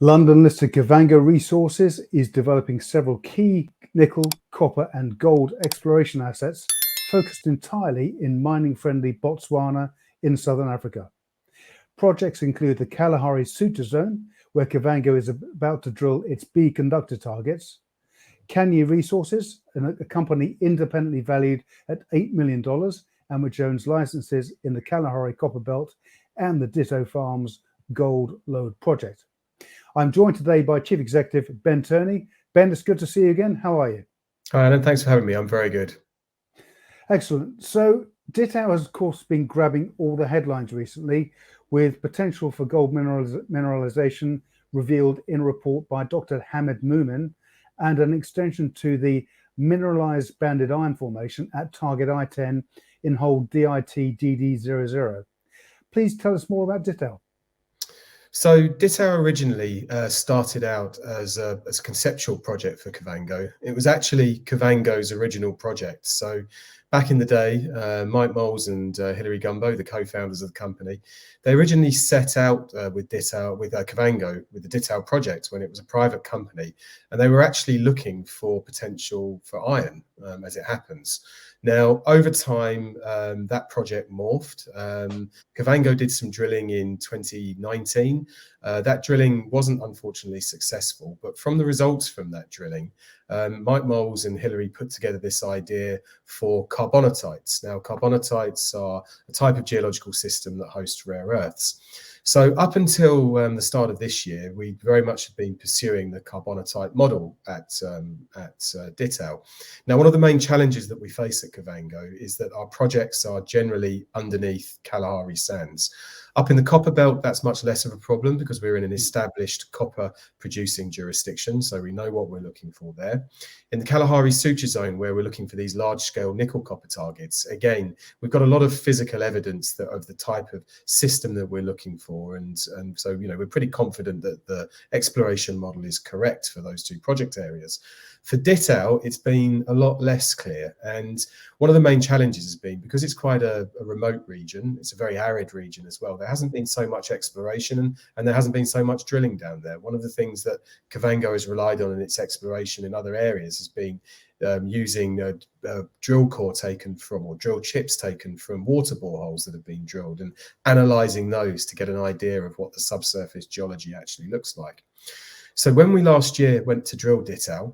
London-listed Kavango Resources is developing several key nickel, copper and gold exploration assets focused entirely in mining-friendly Botswana in southern Africa. Projects include the Kalahari Suture Zone, where Kavango is about to drill its B conductor targets, Kavango Resources, a company independently valued at $8 million and which owns licenses in the Kalahari Copper Belt, and the Ditau Farms Gold Lode project. I'm joined today by Chief Executive Ben Turney. Ben, it's good to see you again. How are you? Hi, Alan. Thanks for having me. I'm very good. Excellent. So Ditau has, of course, been grabbing all the headlines recently, with potential for gold mineralization revealed in a report by Dr. Hamid Moomin, and an extension to the mineralized banded iron formation at target I-10 in hole DIT-DD00. Please tell us more about Ditau. So Ditau originally started out as a conceptual project for Kavango. It was actually Kavango's original project. So back in the day, Mike Moles and Hilary Gumbo, the co-founders of the company, they originally set out with Ditau, with Kavango, with the Ditau Project when it was a private company, and they were actually looking for potential for iron, as it happens. Now, over time, that project morphed. Kavango did some drilling in 2019. That drilling wasn't unfortunately successful, but from the results from that drilling, Mike Moles and Hilary put together this idea for carbonatites. Now, carbonatites are a type of geological system that hosts rare earths. So up until the start of this year, we very much have been pursuing the carbonatite model at Ditau. Now, one of the main challenges that we face at Kavango is that our projects are generally underneath Kalahari sands. Up in the copper belt, that's much less of a problem because we're in an established copper producing jurisdiction, so we know what we're looking for there. In the Kalahari Suture Zone, where we're looking for these large-scale nickel copper targets, again, we've got a lot of physical evidence of the type of system that we're looking for, and so we're pretty confident that the exploration model is correct for those two project areas. For Ditau, it's been a lot less clear, and one of the main challenges has been, because it's quite a remote region, it's a very arid region as well, there hasn't been so much exploration and there hasn't been so much drilling down there. One of the things that Kavango has relied on in its exploration in other areas has been using drill core taken from, or drill chips taken from water boreholes that have been drilled, and analysing those to get an idea of what the subsurface geology actually looks like. So when we last year went to drill Ditau,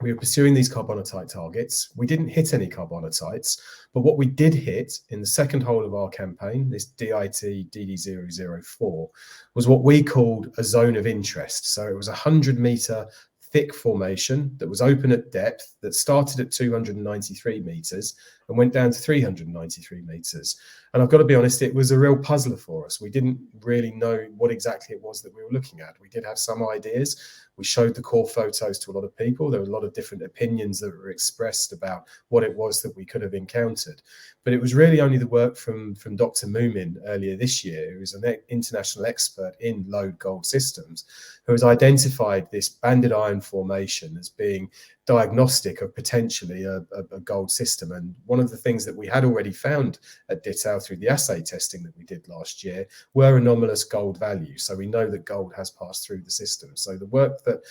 we were pursuing these carbonatite targets. We didn't hit any carbonatites, but what we did hit in the second hole of our campaign, this DIT-DD004, was what we called a zone of interest. So it was a 100-metre thick formation that was open at depth, that started at 293 metres and went down to 393 metres. And I've got to be honest, it was a real puzzler for us. We didn't really know what exactly it was that we were looking at. We did have some ideas. We showed the core photos to a lot of people. There were a lot of different opinions that were expressed about what it was that we could have encountered. But it was really only the work from Dr. Moomin earlier this year, who's an international expert in lode gold systems, who has identified this banded iron formation as being diagnostic of potentially a gold system. And one of the things that we had already found at Ditau through the assay testing that we did last year were anomalous gold values. So we know that gold has passed through the system. So the work that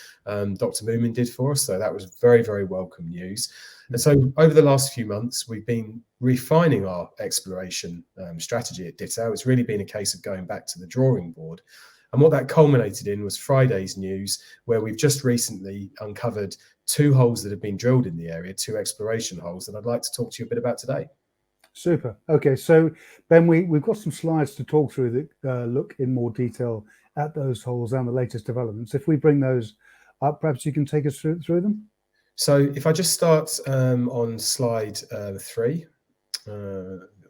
Dr. Moomin did for us, so that was very, very welcome news. And so over the last few months, we've been refining our exploration strategy at Ditau. It's really been a case of going back to the drawing board. And what that culminated in was Friday's news, where we've just recently uncovered 2 holes that have been drilled in the area, 2 exploration holes that I'd like to talk to you a bit about today. Super. Okay, so Ben, we've got some slides to talk through that look in more detail at those holes and the latest developments. If we bring those up, perhaps you can take us through them. So if I just start on slide 3.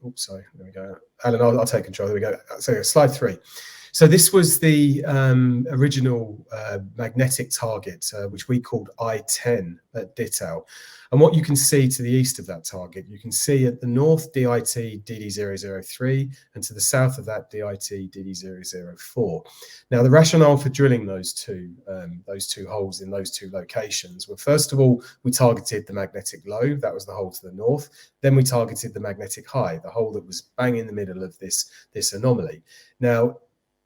Oops, sorry, there we go. Alan, I'll take control. There we go. So slide 3. So this was the original magnetic target, which we called I-10 at Ditau. And what you can see to the east of that target, you can see at the north DIT-DD003, and to the south of that DIT-DD004. Now, the rationale for drilling those two holes in those 2 locations were, first of all, we targeted the magnetic low. That was the hole to the north. Then we targeted the magnetic high, the hole that was bang in the middle of this anomaly. Now,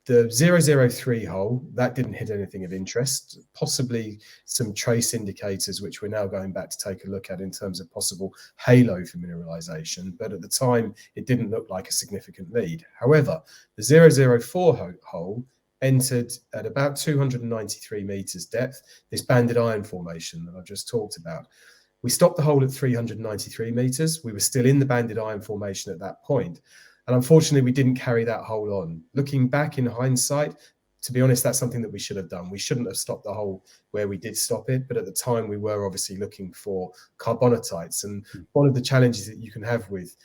The 003 hole, that didn't hit anything of interest, possibly some trace indicators, which we're now going back to take a look at in terms of possible halo for mineralization. But at the time, it didn't look like a significant lead. However, the 004 hole entered at about 293 meters depth, this banded iron formation that I've just talked about. We stopped the hole at 393 meters. We were still in the banded iron formation at that point. And unfortunately, we didn't carry that hole on. Looking back in hindsight, to be honest, that's something that we should have done. We shouldn't have stopped the hole where we did stop it, but at the time we were obviously looking for carbonatites. And one of the challenges that you can have with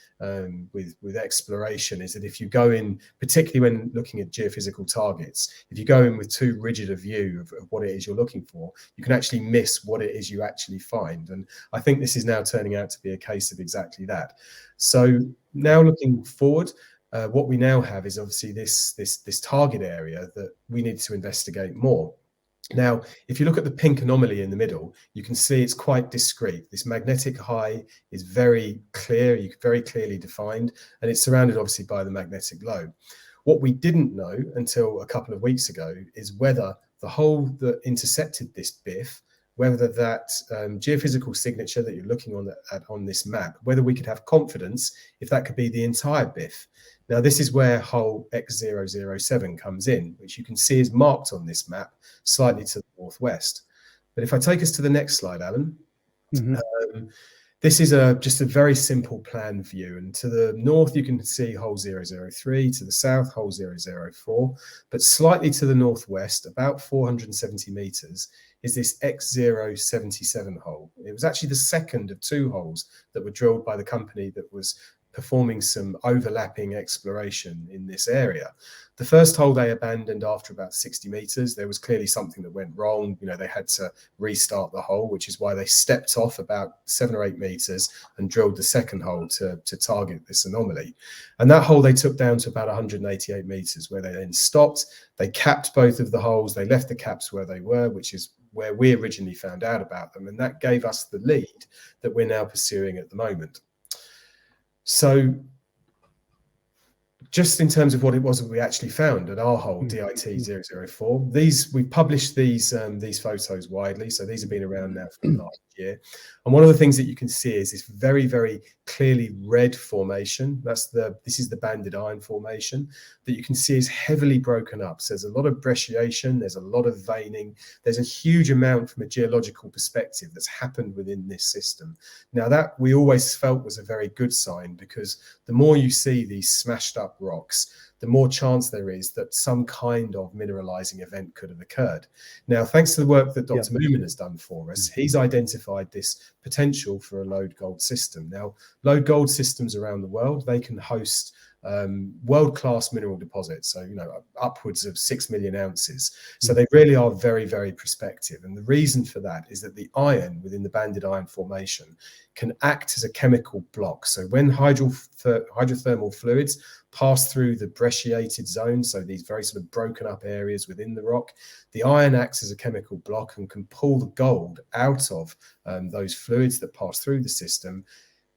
exploration is that if you go in, particularly when looking at geophysical targets, if you go in with too rigid a view of what it is you're looking for, you can actually miss what it is you actually find. And I think this is now turning out to be a case of exactly that. So now looking forward, what we now have is obviously this target area that we need to investigate more. Now, if you look at the pink anomaly in the middle, you can see it's quite discrete. This magnetic high is very clear, very clearly defined, and it's surrounded obviously by the magnetic low. What we didn't know until a couple of weeks ago is whether the hole that intercepted this BIF, whether that geophysical signature that you're looking at on this map, whether we could have confidence if that could be the entire BIF. Now, this is where hole X007 comes in, which you can see is marked on this map slightly to the northwest. But if I take us to the next slide, Alan, this is just a very simple plan view. And to the north, you can see hole 003, to the south, hole 004. But slightly to the northwest, about 470 meters, is this X077 hole. It was actually the second of two holes that were drilled by the company that was performing some overlapping exploration in this area. The first hole they abandoned after about 60 meters. There was clearly something that went wrong. You know, they had to restart the hole, which is why they stepped off about 7 or 8 meters and drilled the second hole to target this anomaly. And that hole they took down to about 188 meters, where they then stopped. They capped both of the holes. They left the caps where they were, which is where we originally found out about them. And that gave us the lead that we're now pursuing at the moment. So just in terms of what it was that we actually found at our hole, DIT004, we've published these photos widely. So these have been around now for the last year. And one of the things that you can see is this very, very clearly red formation. This is the banded iron formation that you can see is heavily broken up. So there's a lot of brecciation, there's a lot of veining, there's a huge amount from a geological perspective that's happened within this system. Now that we always felt was a very good sign, because the more you see these smashed up rocks, the more chance there is that some kind of mineralizing event could have occurred. Now, thanks to the work that Dr. Moomin has done for us, he's identified this potential for a lode gold system. Now, lode gold systems around the world, they can host world-class mineral deposits, so upwards of 6 million ounces. So they really are very, very prospective. And the reason for that is that the iron within the banded iron formation can act as a chemical block. So when hydrothermal fluids pass through the brecciated zone, so these very sort of broken up areas within the rock, the iron acts as a chemical block and can pull the gold out of those fluids that pass through the system.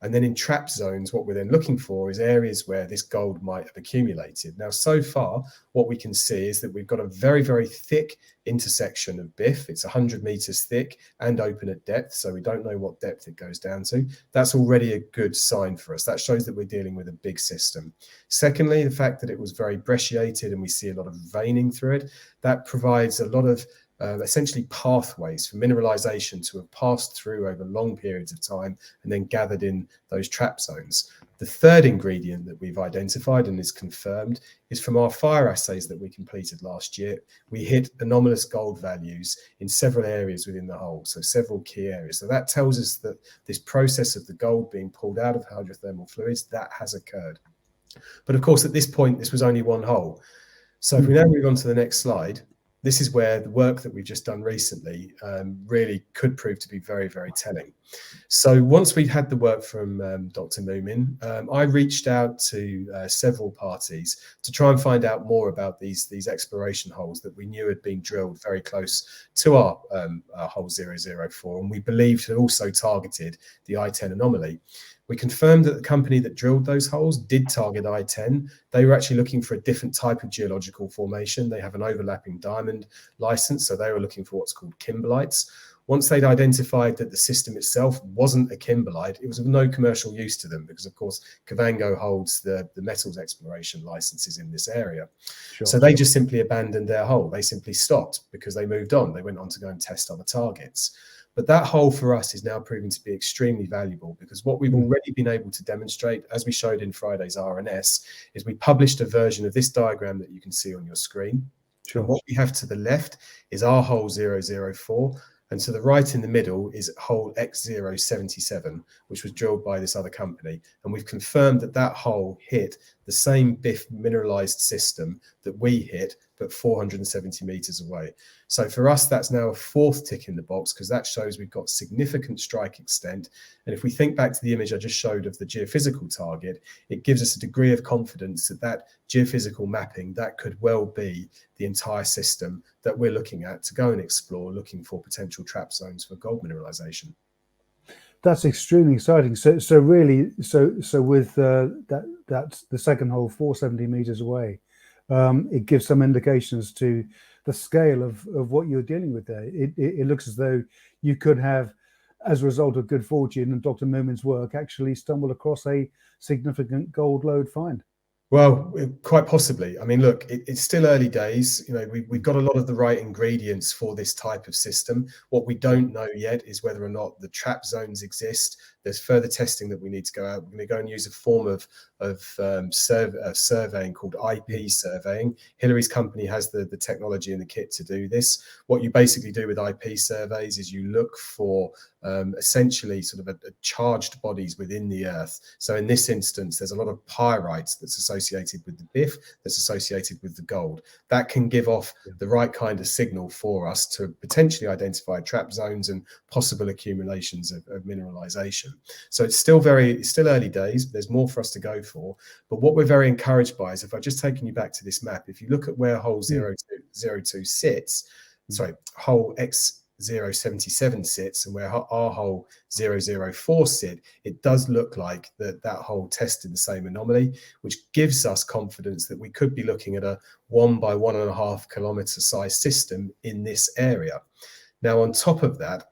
And then in trap zones, what we're then looking for is areas where this gold might have accumulated. Now, so far, what we can see is that we've got a very, very thick intersection of BIF. It's 100 meters thick and open at depth, so we don't know what depth it goes down to. That's already a good sign for us. That shows that we're dealing with a big system. Secondly, the fact that it was very brecciated and we see a lot of veining through it, that provides a lot of essentially pathways for mineralization to have passed through over long periods of time and then gathered in those trap zones. The third ingredient that we've identified and is confirmed is from our fire assays that we completed last year. We hit anomalous gold values in several areas within the hole, so several key areas. So that tells us that this process of the gold being pulled out of hydrothermal fluids, that has occurred. But of course, at this point, this was only one hole. So if we now move on to the next slide, this is where the work that we've just done recently really could prove to be very, very telling. So once we'd had the work from Dr. Moomin, I reached out to several parties to try and find out more about these exploration holes that we knew had been drilled very close to our hole 004, and we believed had also targeted the I-10 anomaly. We confirmed that the company that drilled those holes did target I-10. They were actually looking for a different type of geological formation. They have an overlapping diamond license, so they were looking for what's called kimberlites. Once they'd identified that the system itself wasn't a kimberlite, it was of no commercial use to them because, of course, Kavango holds the metals exploration licenses in this area. Sure. So they just simply abandoned their hole. They simply stopped because they moved on. They went on to go and test other targets. But that hole for us is now proving to be extremely valuable because what we've already been able to demonstrate, as we showed in Friday's RNS, is we published a version of this diagram that you can see on your screen. Sure. And what we have to the left is our hole 004. And to the right in the middle is hole X077, which was drilled by this other company. And we've confirmed that that hole hit the same BIF mineralized system that we hit, but 470 meters away. So for us, that's now a fourth tick in the box because that shows we've got significant strike extent. And if we think back to the image I just showed of the geophysical target, it gives us a degree of confidence that that geophysical mapping, that could well be the entire system that we're looking at to go and explore, looking for potential trap zones for gold mineralization. That's extremely exciting. So really, with that's the second hole 470 meters away, it gives some indications to the scale of what you're dealing with there. It looks as though you could have, as a result of good fortune and Dr. Moomin's work, actually stumble across a significant gold lode find. Well, quite possibly. I mean, look, it's still early days. You know, we've got a lot of the right ingredients for this type of system. What we don't know yet is whether or not the trap zones exist. There's further testing that we need to go out. We're going to go and use a form of surveying called IP surveying. Hillary's company has the technology and the kit to do this. What you basically do with IP surveys is you look for essentially sort of a charged bodies within the earth. So in this instance, there's a lot of pyrites that's associated with the BIF, that's associated with the gold. That can give off the right kind of signal for us to potentially identify trap zones and possible accumulations of mineralization. So it's still early days. There's more for us to go for. But what we're very encouraged by is, if I've just taken you back to this map, if you look at where hole 02 sits, sorry, hole X077 sits and where our hole 004 sit, it does look like that hole tested the same anomaly, which gives us confidence that we could be looking at a 1 by 1.5 kilometer size system in this area. Now, on top of that,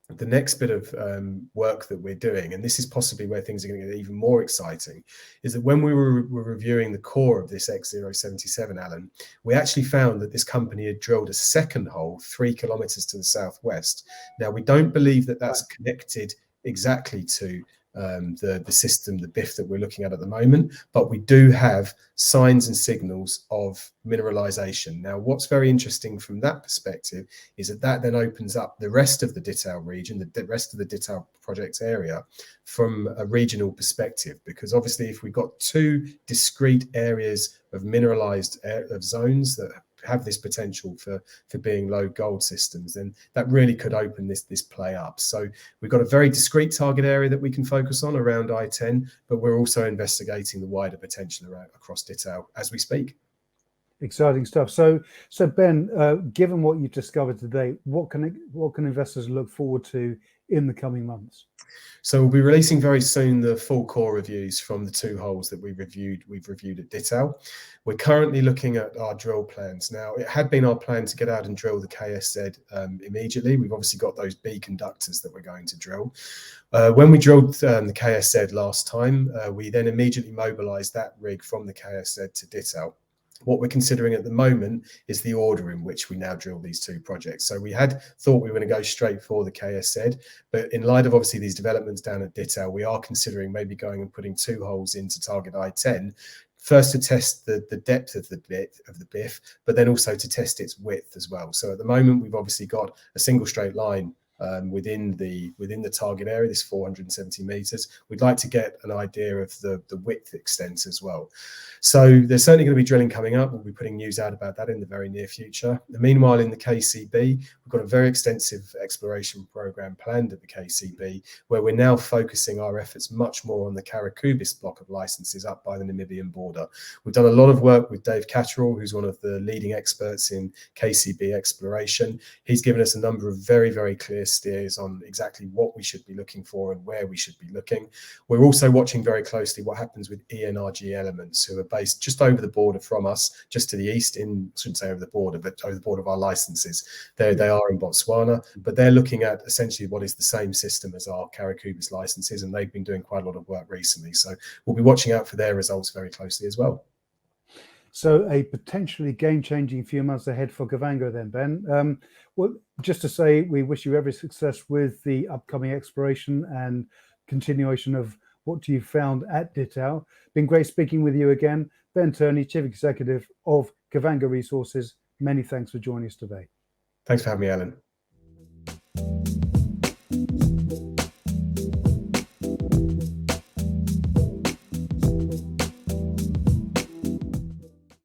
the next bit of work that we're doing, and this is possibly where things are going to get even more exciting, is that when we were reviewing the core of this X077, Alan, we actually found that this company had drilled a second hole 3 kilometers to the southwest. Now, we don't believe that that's connected exactly to the system, the BIF that we're looking at the moment, but we do have signs and signals of mineralization. Now, what's very interesting from that perspective is that then opens up the rest of the Ditau region, the rest of the Ditau Project area, from a regional perspective, because obviously if we've got two discrete areas of mineralized zones that have this potential for being low gold systems, then that really could open this play up. So we've got a very discrete target area that we can focus on around I-10, but we're also investigating the wider potential across Ditau as we speak. Exciting stuff. So Ben, given what you've discovered today, what can investors look forward to in the coming months? So we'll be releasing very soon the full core reviews from the two holes that we've reviewed at Ditau. We're currently looking at our drill plans. Now, it had been our plan to get out and drill the KSZ immediately. We've obviously got those B conductors that we're going to drill. When we drilled the KSZ last time, we then immediately mobilized that rig from the KSZ to Ditau. What we're considering at the moment is the order in which we now drill these two projects. So we had thought we were going to go straight for the KSZ, but in light of obviously these developments down at Ditau, we are considering maybe going and putting two holes into target I-10, first to test the depth of the BIF, but then also to test its width as well. So at the moment, we've obviously got a single straight line within the target area, this 470 meters. We'd like to get an idea of the width extent as well. So there's certainly going to be drilling coming up. We'll be putting news out about that in the very near future. And meanwhile, in the KCB, we've got a very extensive exploration program planned at the KCB, where we're now focusing our efforts much more on the Karakubis block of licenses up by the Namibian border. We've done a lot of work with Dave Catterall, who's one of the leading experts in KCB exploration. He's given us a number of very, very clear steers on exactly what we should be looking for and where we should be looking. We're also watching very closely what happens with ENRG Elements, who are based just over the border from us, just to the east, I shouldn't say over the border, but over the border of our licenses. They are in Botswana, but they're looking at essentially what is the same system as our Karakubis licenses, and they've been doing quite a lot of work recently. So we'll be watching out for their results very closely as well. So a potentially game-changing few months ahead for Kavango then, Ben. Well, just to say, we wish you every success with the upcoming exploration and continuation of what you found at Ditau. Been great speaking with you again. Ben Turney, Chief Executive of Kavango Resources. Many thanks for joining us today. Thanks for having me, Alan.